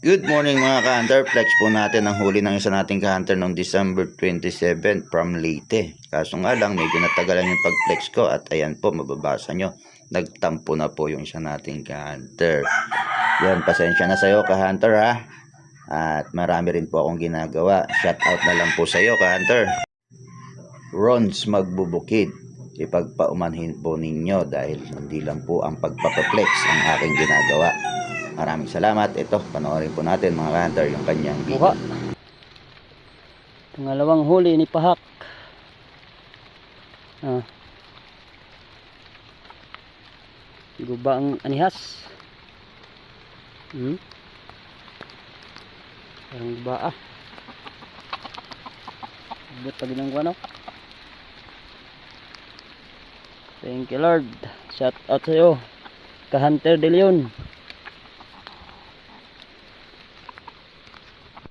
Good morning mga ka-hunter. Flex po natin ang huli ng isa nating ka-hunter noong December 27 from Leyte. Kaso nga lang, medyo natagalan yung pag-flex ko at ayan po, mababasa nyo. Nagtampo na po yung isa nating ka-hunter. Yan, pasensya na sa'yo ka-hunter ha. At marami rin po akong ginagawa. Shout out na lang po sa'yo ka-hunter. Rons magbubukid. Ipagpaumanhin po ninyo dahil hindi lang po ang pagpapaflex ang aking ginagawa. Maraming salamat. Ito, panoorin po natin mga ka-hunter yung kanyang video. Pangalawang huli ni Pahak. Guba ang anihas. Parang guba Abot pa ginang ano. Thank you Lord. Shout out sa iyo, ka-hunter De Leon.